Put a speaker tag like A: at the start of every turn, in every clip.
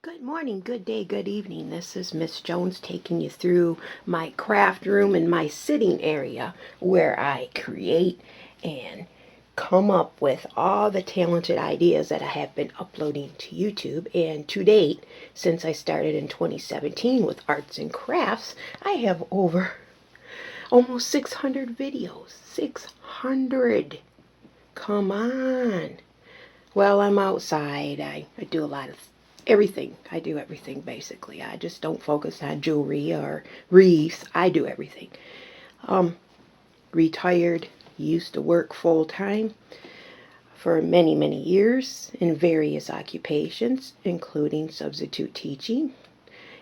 A: Good morning, good day, good evening. This is Miss Jones taking you through my craft room and my sitting area where I create and come up with all the talented ideas that I have been uploading to YouTube. And to date, since I started in 2017 with arts and crafts, I have over almost 600 videos. 600. Come on. Well, I'm outside. I do a lot of everything. I do everything basically. I just don't focus on jewelry or wreaths. I do everything. Retired, used to work full time for many, many years in various occupations, including substitute teaching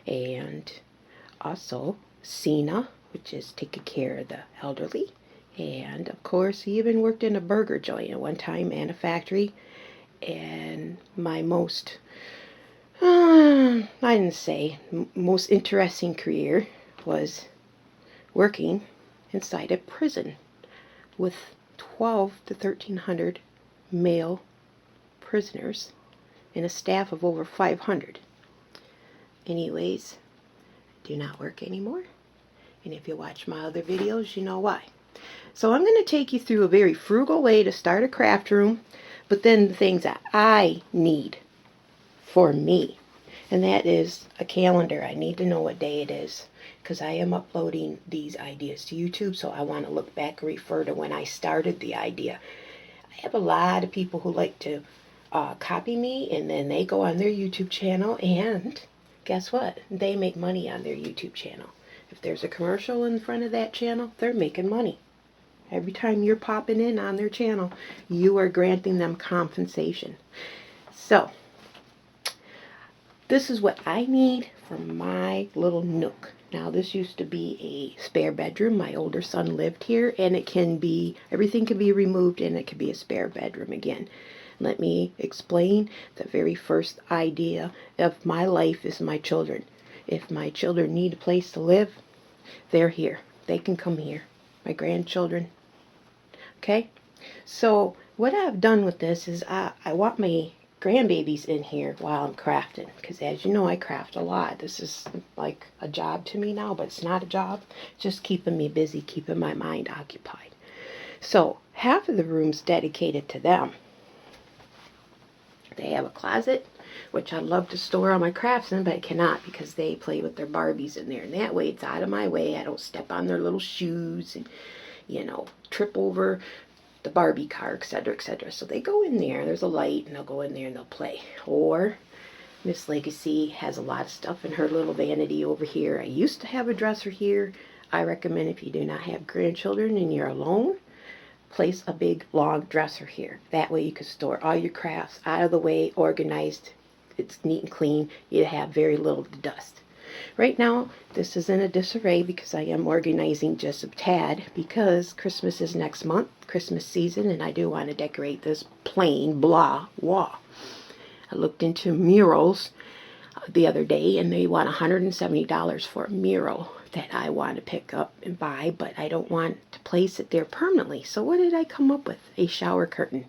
A: and also SENA, which is taking care of the elderly. And of course, he even worked in a burger joint at one time and a factory. And my most most interesting career was working inside a prison with 12 to 1,300 male prisoners and a staff of over 500. Anyways, I do not work anymore. And if you watch my other videos, you know why. So I'm going to take you through a very frugal way to start a craft room, but then the things that I need for me. And that is a calendar. I need to know what day it is because I am uploading these ideas to YouTube, so I want to look back and refer to when I started the idea. I have a lot of people who like to copy me, and then they go on their YouTube channel, and guess what? They make money on their YouTube channel. If there's a commercial in front of that channel, they're making money. Every time you're popping in on their channel, you are granting them compensation. So, this is what I need for my little nook. Now, this used to be a spare bedroom. My older son lived here, and it can be, everything can be removed, and it can be a spare bedroom again. Let me explain. The very first idea of my life is my children. If my children need a place to live, they're here. They can come here. My grandchildren. Okay? So, what I've done with this is I want my grandbabies in here while I'm crafting, because as you know, I craft a lot. This is like a job to me now, but it's not a job. Just keeping me busy, keeping my mind occupied. So half of the room's dedicated to them. They have a closet, which I love to store all my crafts in, but I cannot because they play with their Barbies in there, and that way it's out of my way. I don't step on their little shoes and, you know, trip over the Barbie car, etc., etc. So they go in there, there's a light, and they'll go in there and they'll play. Or Miss Legacy has a lot of stuff in her little vanity over here. I used to have a dresser here. I recommend, if you do not have grandchildren and you're alone, place a big long dresser here. That way you can store all your crafts out of the way, organized. It's neat and clean. You have very little dust. Right now, this is in a disarray because I am organizing just a tad, because Christmas is next month, Christmas season, and I do want to decorate this plain blah wall. I looked into murals the other day, and they want $170 for a mural that I want to pick up and buy, but I don't want to place it there permanently. So what did I come up with? A shower curtain.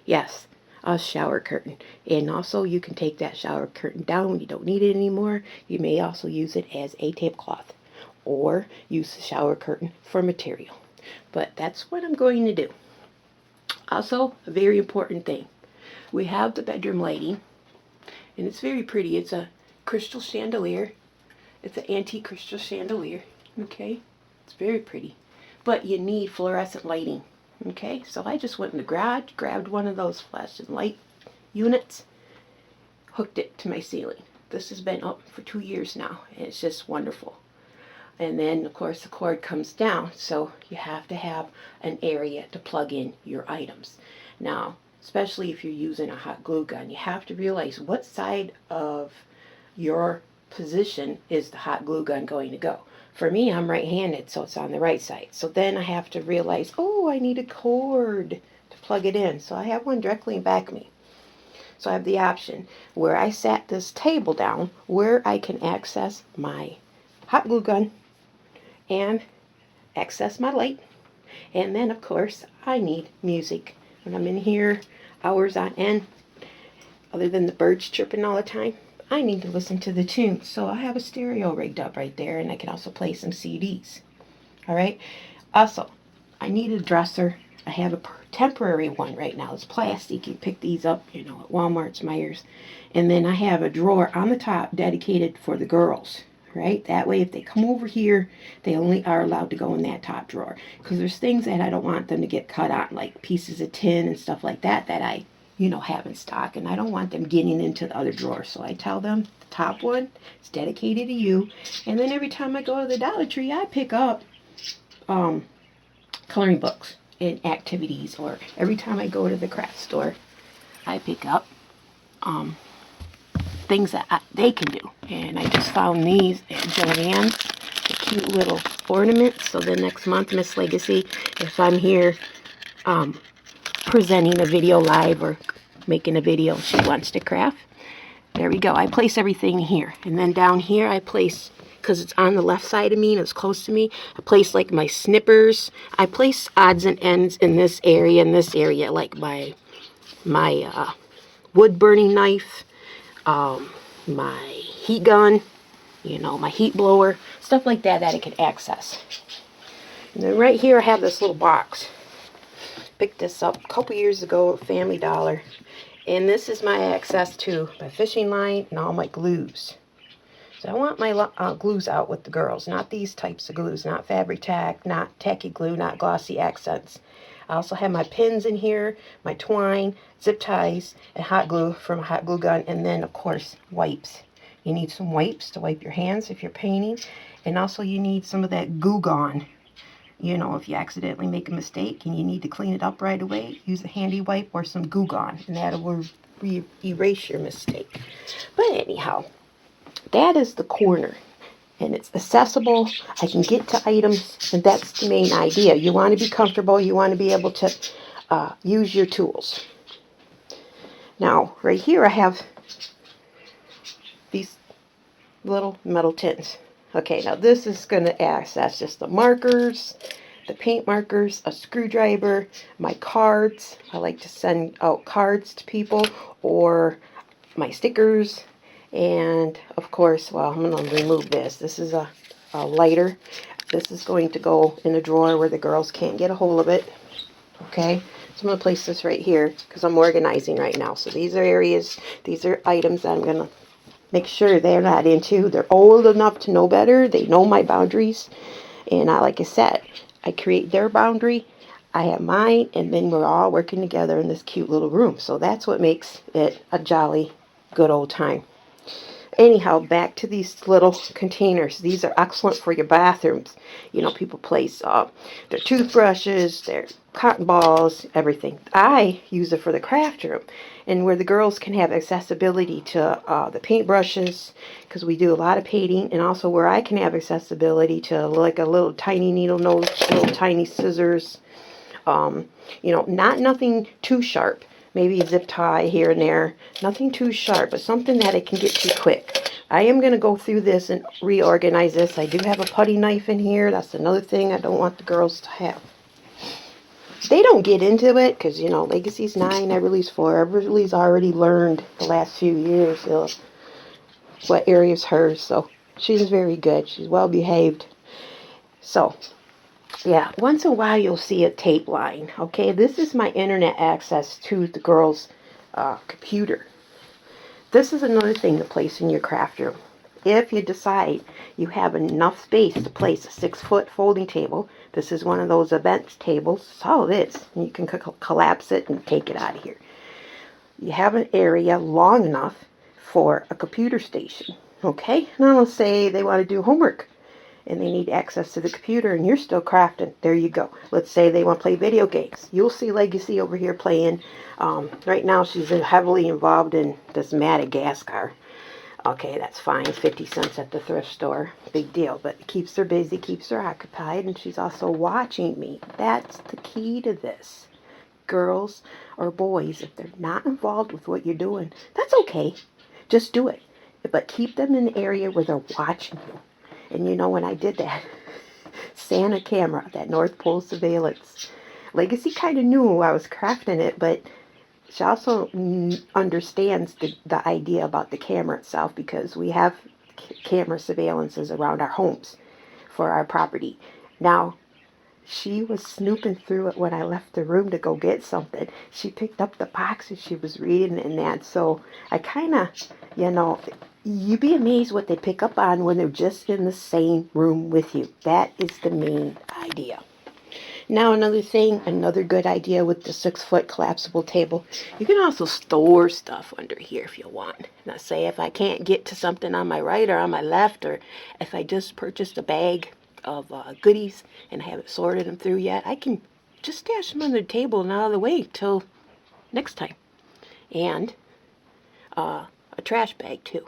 A: Yes, a shower curtain. And also, you can take that shower curtain down when you don't need it anymore. You may also use it as a tablecloth, or use the shower curtain for material. But that's what I'm going to do. Also, a very important thing. We have the bedroom lighting, and it's very pretty. It's a crystal chandelier. It's an antique crystal chandelier. Okay? It's very pretty. But you need fluorescent lighting. Okay, so I just went in the garage, grabbed one of those fluorescent light units, hooked it to my ceiling. This has been up for 2 years now, and it's just wonderful. And then, of course, the cord comes down, so you have to have an area to plug in your items. Now, especially if you're using a hot glue gun, you have to realize what side of your position is the hot glue gun going to go. For me, I'm right-handed, so it's on the right side. So then I have to realize, oh, I need a cord to plug it in. So I have one directly in back of me. So I have the option where I sat this table down where I can access my hot glue gun and access my light. And then, of course, I need music. When I'm in here hours on end, other than the birds chirping all the time, I need to listen to the tunes. So I have a stereo rigged up right there, and I can also play some CDs. All right. Also, I need a dresser. I have a temporary one right now. It's plastic. You pick these up, at Walmart's, Myers. And then I have a drawer on the top dedicated for the girls. Right? That way, if they come over here, they only are allowed to go in that top drawer. Because there's things that I don't want them to get cut on, like pieces of tin and stuff like that, that I, have in stock. And I don't want them getting into the other drawer. So I tell them, the top one is dedicated to you. And then every time I go to the Dollar Tree, I pick up coloring books and activities, or every time I go to the craft store, I pick up things that they can do. And I just found these at Joann's, the cute little ornaments. So then next month, Miss Legacy, if I'm here presenting a video live or making a video she wants to craft, there we go. I place everything here, and then down here I place, because it's on the left side of me and it's close to me, I place like my snippers. I place odds and ends in this area like my wood burning knife, my heat gun, my heat blower, stuff like that I can access. And then right here I have this little box. Picked this up a couple years ago at Family Dollar. And this is my access to my fishing line and all my glues. So I want my glues out with the girls, not these types of glues, not fabric tack, not tacky glue, not glossy accents. I also have my pins in here, my twine, zip ties, and hot glue from a hot glue gun, and then, of course, wipes. You need some wipes to wipe your hands if you're painting, and also you need some of that Goo Gone. If you accidentally make a mistake and you need to clean it up right away, use a handy wipe or some Goo Gone, and that will erase your mistake. But anyhow, that is the corner, and it's accessible. I can get to items, and that's the main idea. You want to be comfortable. You want to be able to use your tools. Now, right here I have these little metal tins. Okay, now this is going to access just the markers, the paint markers, a screwdriver, my cards. I like to send out cards to people, or my stickers. And of course, well, I'm going to remove this. This is a lighter. This is going to go in a drawer where the girls can't get a hold of it. Okay, so I'm going to place this right here because I'm organizing right now. So these are areas, these are items that I'm going to make sure they're not into. They're old enough to know better. They know my boundaries. And like I said, I create their boundary. I have mine, and then we're all working together in this cute little room. So that's what makes it a jolly good old time. Anyhow, back to these little containers. These are excellent for your bathrooms. People place their toothbrushes, their cotton balls, everything. I use it for the craft room, and where the girls can have accessibility to the paintbrushes, because we do a lot of painting, and also where I can have accessibility to like a little tiny needle nose, little tiny scissors. Not nothing too sharp. Maybe a zip tie here and there. Nothing too sharp, but something that it can get to quick. I am going to go through this and reorganize this. I do have a putty knife in here. That's another thing I don't want the girls to have. They don't get into it because, Legacy's 9, Everly's 4. Everly's already learned the last few years what area is hers. So she's very good. She's well behaved. So yeah, once in a while you'll see a tape line. Okay, this is my internet access to the girls' computer. This is another thing to place in your craft room. If you decide you have enough space to place a 6-foot folding table, this is one of those event tables. That's all it is. And you can collapse it and take it out of here. You have an area long enough for a computer station. Okay, now let's say they want to do homework and they need access to the computer, and you're still crafting. There you go. Let's say they want to play video games. You'll see Legacy over here playing. Right now she's heavily involved in this Madagascar. Okay, that's fine. 50 cents at the thrift store. Big deal. But it keeps her busy, keeps her occupied, and she's also watching me. That's the key to this. Girls or boys, if they're not involved with what you're doing, that's okay. Just do it. But keep them in the area where they're watching you. And when I did that Santa camera, that North Pole surveillance, Legacy kind of knew I was crafting it, but she also understands the idea about the camera itself, because we have camera surveillances around our homes for our property. Now, she was snooping through it when I left the room to go get something. She picked up the box and she was reading and that. So I kind of, you'd be amazed what they pick up on when they're just in the same room with you. That is the main idea. Now another thing, another good idea with the 6-foot collapsible table, you can also store stuff under here if you want. Now say if I can't get to something on my right or on my left, or if I just purchased a bag of goodies and I haven't sorted them through yet, I can just stash them under the table and out of the way till next time. And a trash bag too.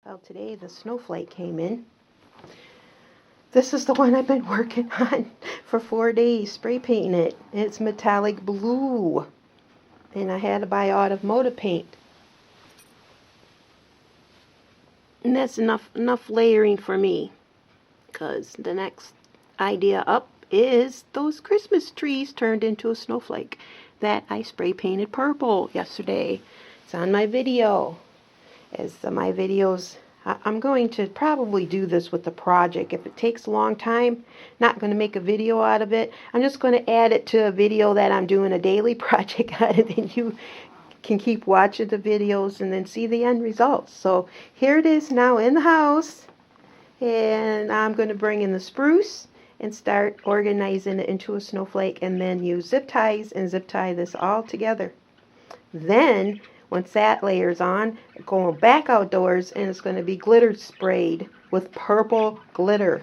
A: Well, today the snowflake came in. This is the one I've been working on for 4 days, spray painting it. It's metallic blue. And I had to buy automotive paint. And that's enough layering for me. Because the next idea up is those Christmas trees turned into a snowflake that I spray painted purple yesterday. It's on my video. As my videos, I'm going to probably do this with the project. If it takes a long time, not going to make a video out of it. I'm just going to add it to a video that I'm doing a daily project out of, and you can keep watching the videos and then see the end results. So here it is now in the house, and I'm going to bring in the spruce and start organizing it into a snowflake, and then use zip ties and zip tie this all together. Then once that layers on, going back outdoors, and it's going to be glitter sprayed with purple glitter.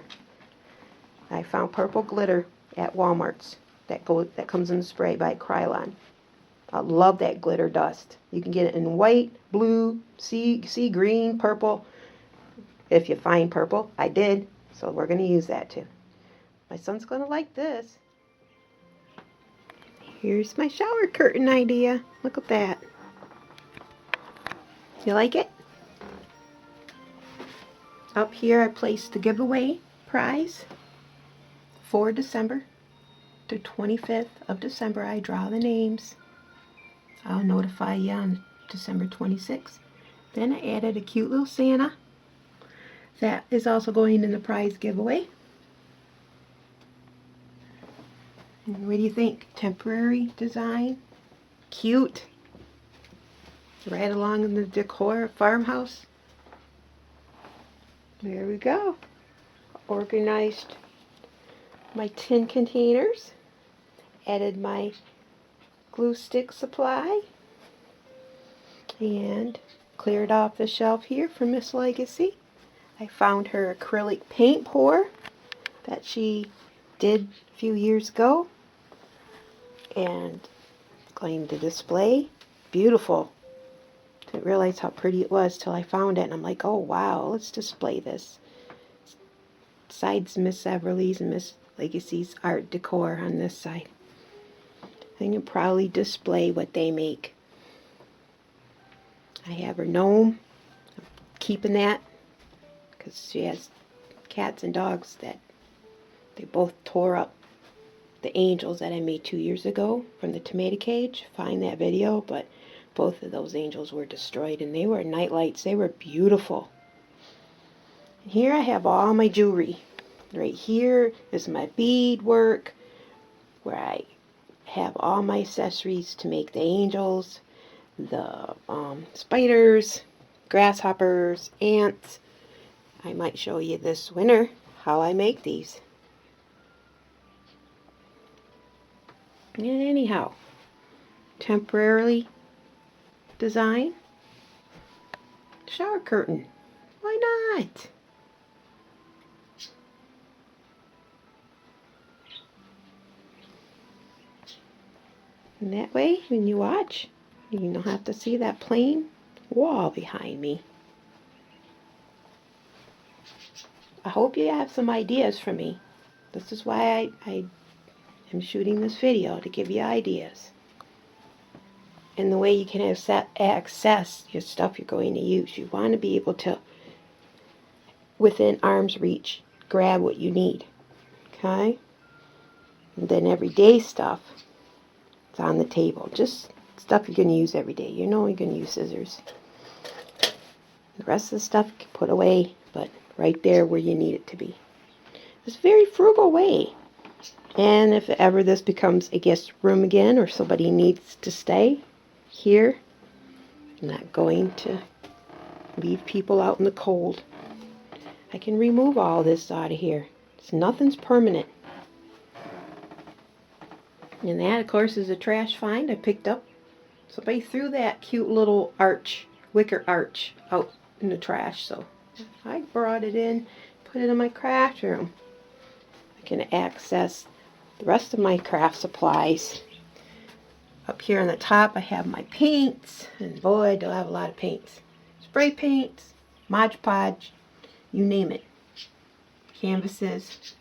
A: I found purple glitter at Walmart's that comes in the spray by Krylon. I love that glitter dust. You can get it in white, blue, sea green, purple. If you find purple, I did, so we're going to use that too. My son's going to like this. Here's my shower curtain idea. Look at that. You like it? Up here I placed the giveaway prize for December. The 25th of December, I draw the names. I'll notify you on December 26th. Then I added a cute little Santa. That is also going in the prize giveaway. And what do you think? Temporary design? Cute. Right along in the decor farmhouse. There we go. Organized my tin containers. Added my glue stick supply. And cleared off the shelf here for Miss Legacy. I found her acrylic paint pour that she did a few years ago. And going to display. Beautiful. Didn't realize how pretty it was till I found it, and I'm like, oh wow, let's display this. Sides Miss Everly's and Miss Legacy's art decor on this side. I can proudly display what they make. I have her gnome. I'm keeping that because she has cats and dogs that they both tore up the angels that I made 2 years ago from the tomato cage. Find that video, but both of those angels were destroyed, and they were night lights. They were beautiful. And here I have all my jewelry. Right here is my bead work, where I have all my accessories to make the angels, the spiders, grasshoppers, ants. I might show you this winter how I make these. And anyhow, temporarily design shower curtain. Why not? And that way, when you watch, you don't have to see that plain wall behind me. I hope you have some ideas for me. This is why I I'm shooting this video to give you ideas. And the way you can access your stuff you're going to use. You want to be able to, within arm's reach, grab what you need. Okay? And then everyday stuff, it's on the table. Just stuff you're going to use every day. You know you're going to use scissors. The rest of the stuff you can put away, but right there where you need it to be. It's a very frugal way. And if ever this becomes a guest room again, or somebody needs to stay here, I'm not going to leave people out in the cold. I can remove all this out of here. Nothing's permanent. And that, of course, is a trash find I picked up. Somebody threw that cute little arch, wicker arch, out in the trash. So I brought it in, put it in my craft room. I can access the rest of my craft supplies. Up here on the top, I have my paints. And boy, do I have a lot of paints. Spray paints, Mod Podge, you name it. Canvases.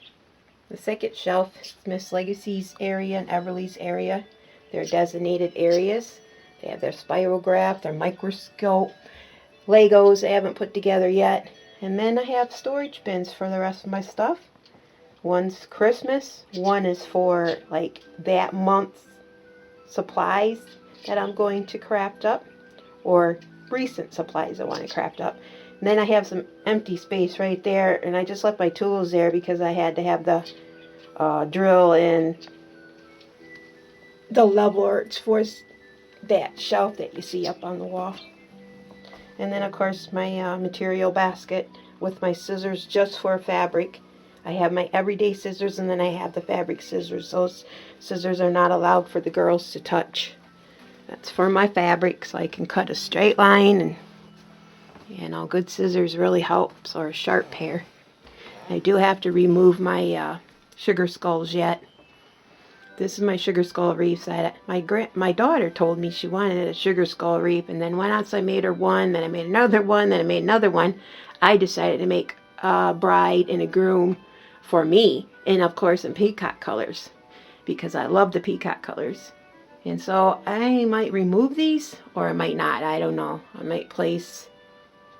A: The second shelf is Miss Legacy's area and Everly's area. They're designated areas. They have their spirograph, their microscope, Legos I haven't put together yet. And then I have storage bins for the rest of my stuff. One's Christmas. One is for like that month's supplies that I'm going to craft up. Or recent supplies I want to craft up. And then I have some empty space right there, and I just left my tools there because I had to have the drill and the levelers for that shelf that you see up on the wall. And then, of course, my material basket with my scissors just for fabric. I have my everyday scissors, and then I have the fabric scissors. Those scissors are not allowed for the girls to touch. That's for my fabric, so I can cut a straight line, and you know, good scissors really helps, or a sharp pair. I do have to remove my sugar skulls yet. This is my sugar skull wreaths. My daughter told me she wanted a sugar skull wreath, and then once I made her one, then I made another one, then I made another one. I decided to make a bride and a groom for me, and of course in peacock colors, because I love the peacock colors. And so I might remove these, or I might not. I don't know. I might place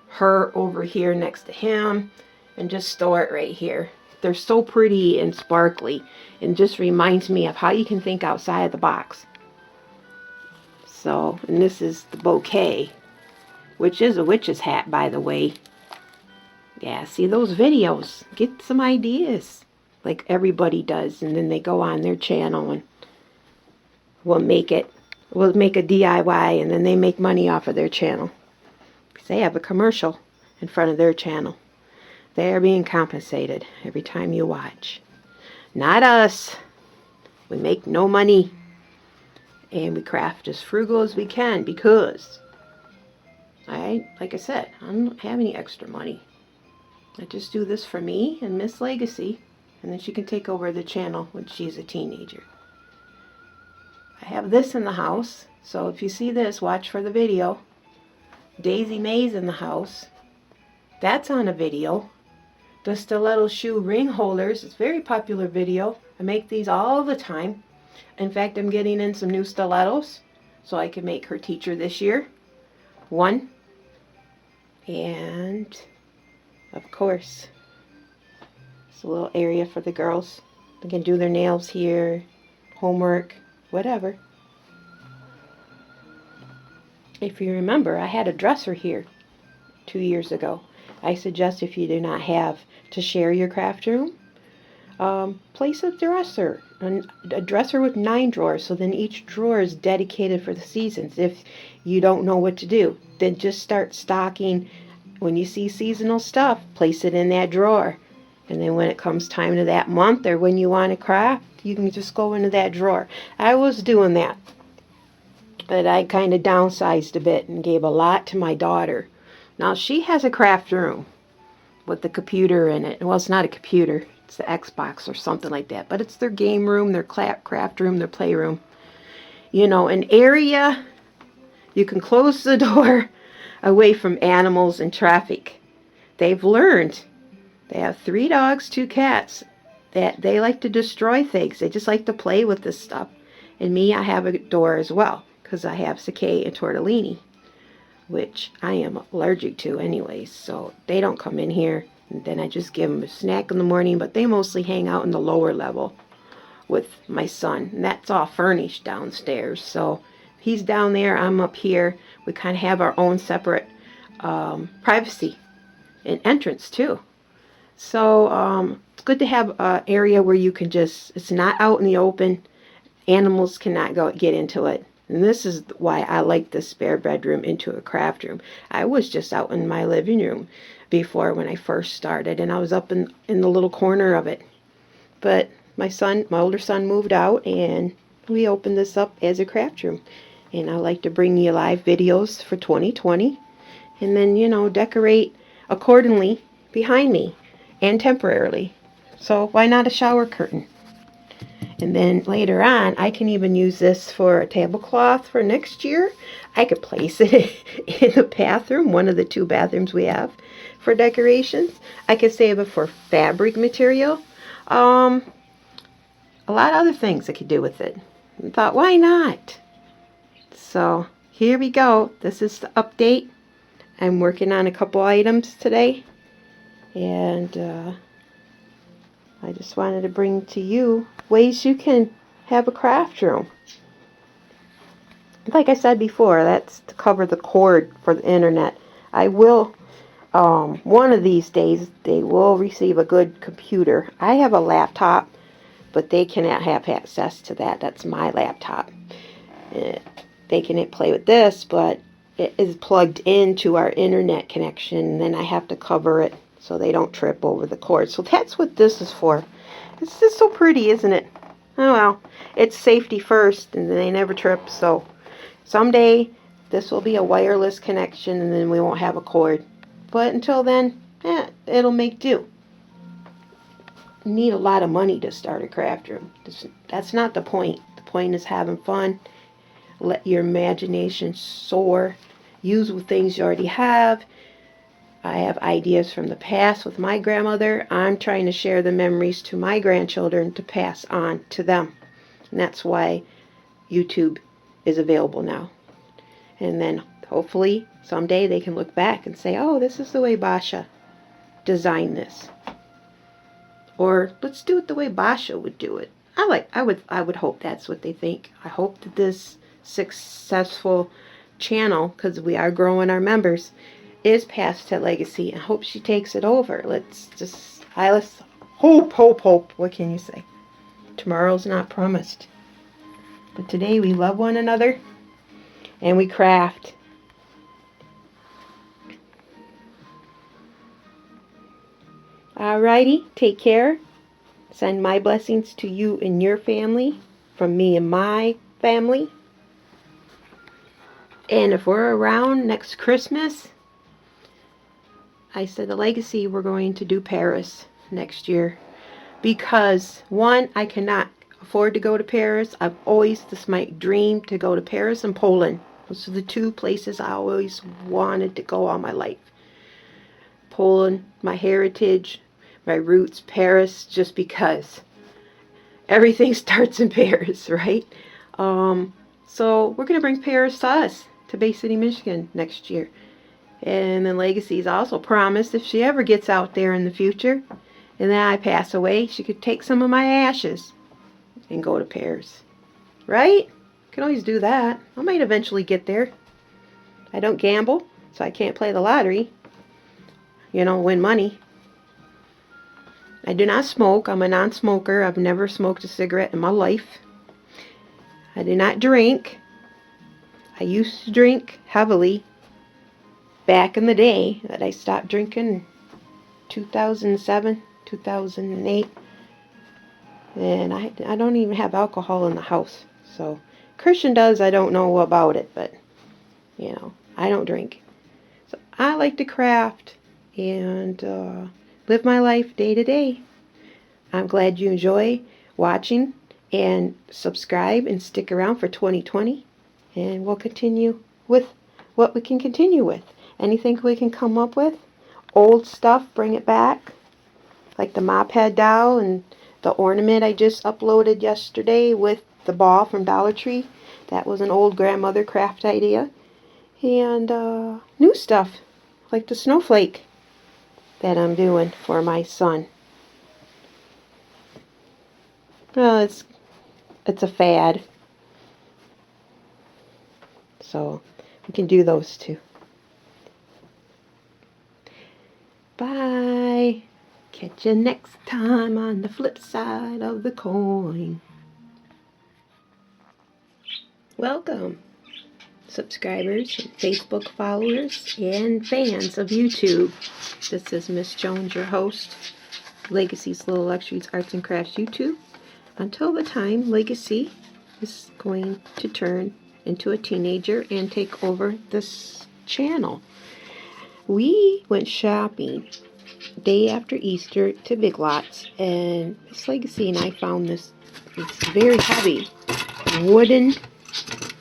A: her over here next to him and just store it right here. They're so pretty and sparkly, and just reminds me of how you can think outside the box. So, and this is the bouquet, which is a witch's hat, by the way. Yeah, see those videos, get some ideas like everybody does, and then they go on their channel and we'll make a DIY, and then they make money off of their channel. They have a commercial in front of their channel. They are being compensated every time you watch. Not us. We make no money. And we craft as frugal as we can, because like I said, I don't have any extra money. I just do this for me and Miss Legacy, and then she can take over the channel when she's a teenager. I have this in the house, so if you see this, watch for the video. Daisy May's in the house. That's on a video. The stiletto shoe ring holders. It's a very popular video. I make these all the time. In fact, I'm getting in some new stilettos so I can make her teacher this year one. And of course, it's a little area for the girls. They can do their nails here, homework, whatever. If you remember, I had a dresser here 2 years ago. I suggest, if you do not have to share your craft room, place a dresser with 9 drawers, so then each drawer is dedicated for the seasons. If you don't know what to do, then just start stocking. When you see seasonal stuff, place it in that drawer, and then when it comes time to that month, or when you want to craft, you can just go into that drawer. I was doing that, but I kind of downsized a bit and gave a lot to my daughter. Now she has a craft room with the computer in it. Well, it's not a computer, it's the Xbox or something like that, but it's their game room, their craft room, their playroom. You know, an area you can close the door away from animals and traffic. They've learned. They have 3 dogs, 2 cats. that they like to destroy things. They just like to play with this stuff. And me, I have a door as well, because I have cicada and tortellini, which I am allergic to anyways, so they don't come in here. And then I just give them a snack in the morning, but they mostly hang out in the lower level with my son, and that's all furnished downstairs. So he's down there, I'm up here. We kind of have our own separate privacy and entrance too. So it's good to have an area where you can just, it's not out in the open. Animals cannot get into it. And this is why I like this spare bedroom into a craft room. I was just out in my living room before when I first started, and I was up in the little corner of it. But my older son moved out, and we opened this up as a craft room. And I like to bring you live videos for 2020, and then, you know, decorate accordingly behind me and temporarily. So why not a shower curtain? And then later on, I can even use this for a tablecloth for next year. I could place it in the bathroom, one of the 2 bathrooms we have for decorations. I could save it for fabric material. A lot of other things I could do with it. I thought, why not? So here we go. This is the update. I'm working on a couple items today. And I just wanted to bring to you ways you can have a craft room. Like I said before, that's to cover the cord for the internet. I will, one of these days, they will receive a good computer. I have a laptop, but they cannot have access to that. That's my laptop. They can play with this, but it is plugged into our internet connection, and then I have to cover it so they don't trip over the cord. So that's what this is for. It's just so pretty, isn't it? Oh well, it's safety first, and they never trip. So someday this will be a wireless connection, and then we won't have a cord. But until then, it'll make do. You need a lot of money to start a craft room. That's not the point. The point is having fun. Let your imagination soar. Use with things you already have. I have ideas from the past with my grandmother. I'm trying to share the memories to my grandchildren to pass on to them. And that's why YouTube is available now. And then hopefully someday they can look back and say, oh, this is the way Babcia designed this. Or let's do it the way Babcia would do it. I would hope that's what they think. I hope that this successful channel, because we are growing our members, is passed to legacy, and hope she takes it over. Let's hope. What can you say? Tomorrow's not promised. But today we love one another and we craft. Alrighty, take care. Send my blessings to you and your family from me and my family. And if we're around next Christmas, I said the legacy, we're going to do Paris next year. Because, one, I cannot afford to go to Paris. This is my dream to go to Paris and Poland. Those are the 2 places I always wanted to go all my life. Poland, my heritage, my roots. Paris, just because. Everything starts in Paris, right? So we're going to bring Paris to us, to Bay City, Michigan next year. And then Legacy's also promised if she ever gets out there in the future, and then I pass away, she could take some of my ashes and go to Paris. Right? Can always do that. I might eventually get there. I don't gamble, so I can't play the lottery. Win money. I do not smoke. I'm a non-smoker. I've never smoked a cigarette in my life. I do not drink. I used to drink heavily back in the day, that I stopped drinking in 2007, 2008. And I don't even have alcohol in the house. So, Christian does, I don't know about it, but, I don't drink. So, I like to craft and live my life day to day. I'm glad you enjoy watching, and subscribe and stick around for 2020. And we'll continue with what we can continue with. Anything we can come up with. Old stuff, bring it back. Like the mop head doll and the ornament I just uploaded yesterday with the ball from Dollar Tree. That was an old grandmother craft idea. And new stuff, like the snowflake that I'm doing for my son. Well, it's a fad. So we can do those too. Bye. Catch you next time on the flip side of the coin. Welcome, subscribers, and Facebook followers, and fans of YouTube. This is Miss Jones, your host, Legacy's Little Luxuries Arts and Crafts YouTube. Until the time Legacy is going to turn into a teenager and take over this channel. We went shopping day after Easter to Big Lots, and Miss Legacy and I found this very heavy wooden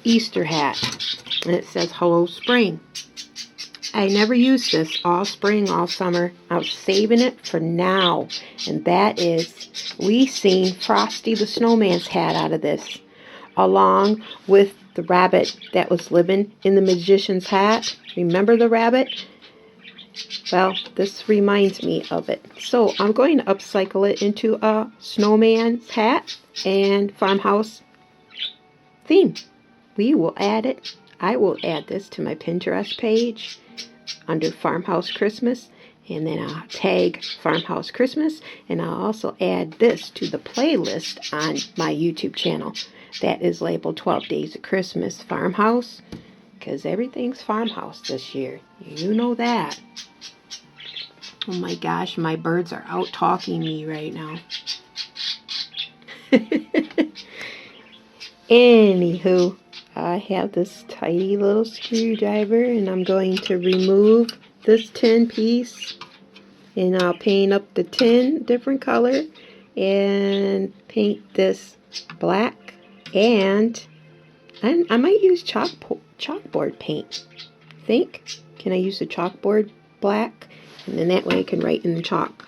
A: Easter hat, and it says Hello Spring. I never used this all spring, all summer. I was saving it for now, and that is, we seen Frosty the Snowman's hat out of this, along with the rabbit that was living in the magician's hat. Remember the rabbit? Well, this reminds me of it. So I'm going to upcycle it into a snowman's hat and farmhouse theme. We will add it. I will add this to my Pinterest page under Farmhouse Christmas, and then I'll tag Farmhouse Christmas, and I'll also add this to the playlist on my YouTube channel that is labeled 12 Days of Christmas Farmhouse, because everything's farmhouse this year. You know that. Oh my gosh, my birds are out talking me right now. Anywho, I have this tiny little screwdriver, and I'm going to remove this tin piece, and I'll paint up the tin different color and paint this black, and I might use chalkboard paint. I think. Can I use the chalkboard black? And then that way I can write in the chalk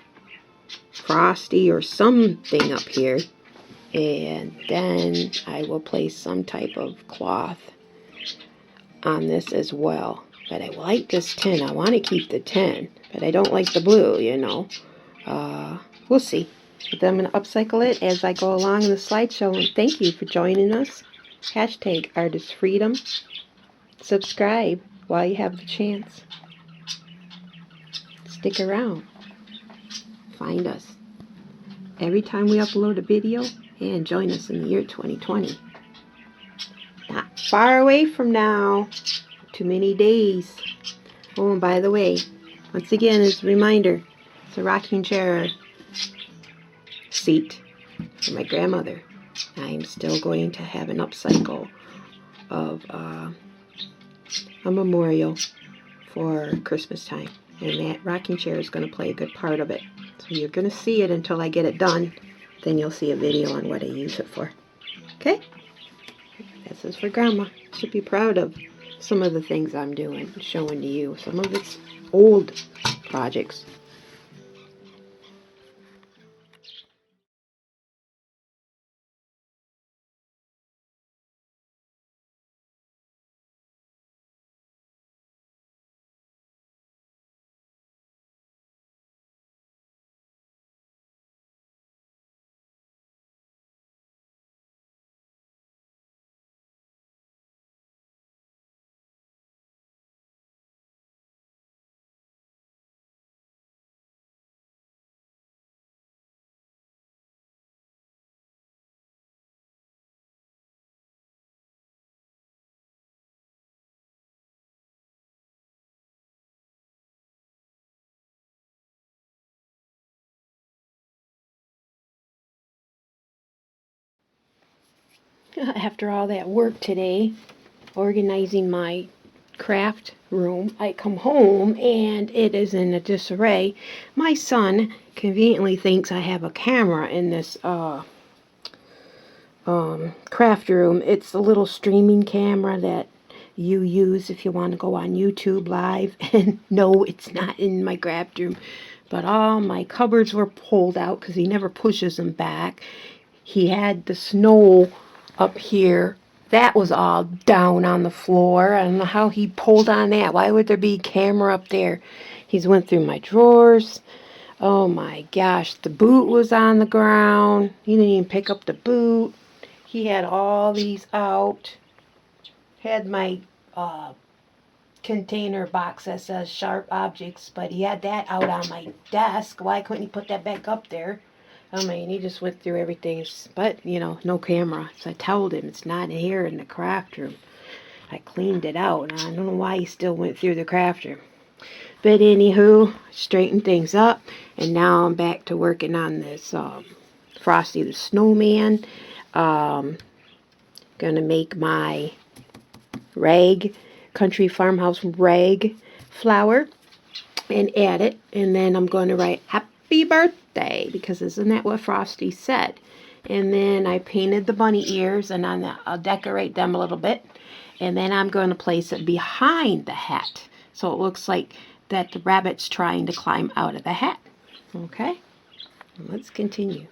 A: Frosty or something up here. And then I will place some type of cloth on this as well. But I like this tin. I want to keep the tin, but I don't like the blue, you know. We'll see. But then I'm going to upcycle it as I go along in the slideshow. And thank you for joining us. Hashtag artisfreedom. Subscribe while you have the chance. Stick around. Find us every time we upload a video, and join us in the year 2020. Not far away from now. Too many days. Oh, and by the way, once again, as a reminder, it's a rocking chair seat for my grandmother. I'm still going to have an upcycle of a memorial for Christmas time. And that rocking chair is going to play a good part of it. So you're going to see it until I get it done. Then you'll see a video on what I use it for. Okay? This is for Grandma. Should be proud of some of the things I'm doing, showing to you. Some of it's old projects. After all that work today, organizing my craft room, I come home and it is in a disarray. My son conveniently thinks I have a camera in this craft room. It's a little streaming camera that you use if you want to go on YouTube live. And no, it's not in my craft room. But all my cupboards were pulled out because he never pushes them back. He had the snow up here. That was all down on the floor. I don't know how he pulled on that. Why would there be a camera up there? He's went through my drawers. Oh my gosh, the boot was on the ground. He didn't even pick up the boot. He had all these out. Had my container box that says sharp objects, but he had that out on my desk. Why couldn't he put that back up there? I mean, he just went through everything, but, you know, no camera. So I told him it's not here in the craft room. I cleaned it out, and I don't know why he still went through the craft room. But anywho, straightened things up, and now I'm back to working on this Frosty the Snowman. Gonna make my rag, country farmhouse rag flower, and add it, and then I'm going to write happy birthday, because isn't that what Frosty said? And then I painted the bunny ears, and I'll decorate them a little bit, and then I'm going to place it behind the hat, so it looks like that the rabbit's trying to climb out of the hat. Okay, let's continue.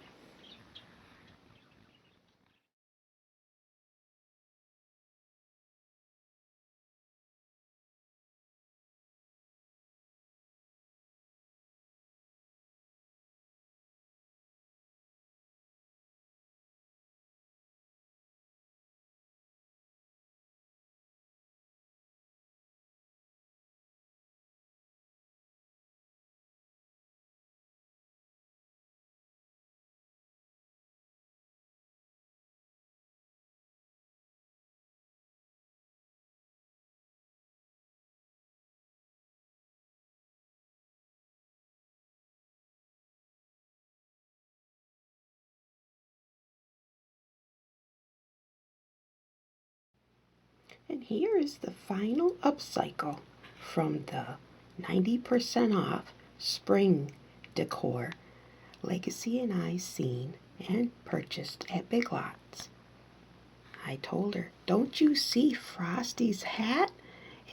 A: And here is the final upcycle from the 90% off spring decor Legacy and I seen and purchased at Big Lots. I told her, don't you see Frosty's hat?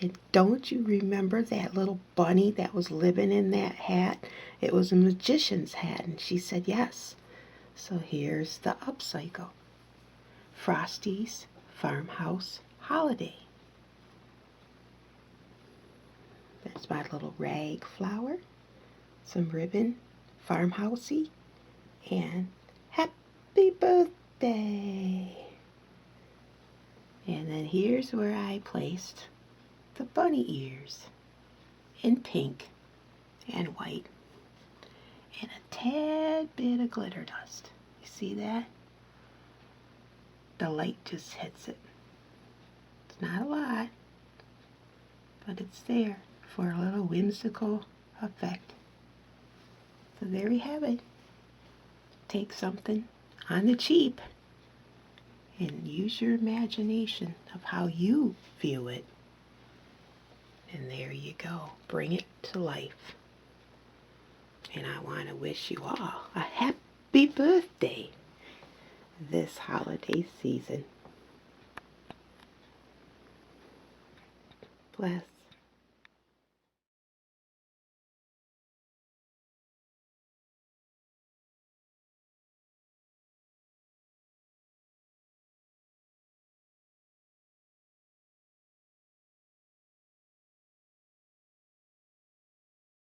A: And don't you remember that little bunny that was living in that hat? It was a magician's hat. And she said, yes. So here's the upcycle. Frosty's Farmhouse Holiday. That's my little rag flower, some ribbon, farmhousey, and happy birthday. And then here's where I placed the bunny ears in pink and white and a tad bit of glitter dust. You see that? The light just hits it. It's not a lot, but it's there for a little whimsical effect. So there we have it. Take something on the cheap and use your imagination of how you view it. And there you go. Bring it to life. And I want to wish you all a happy birthday this holiday season. Bless.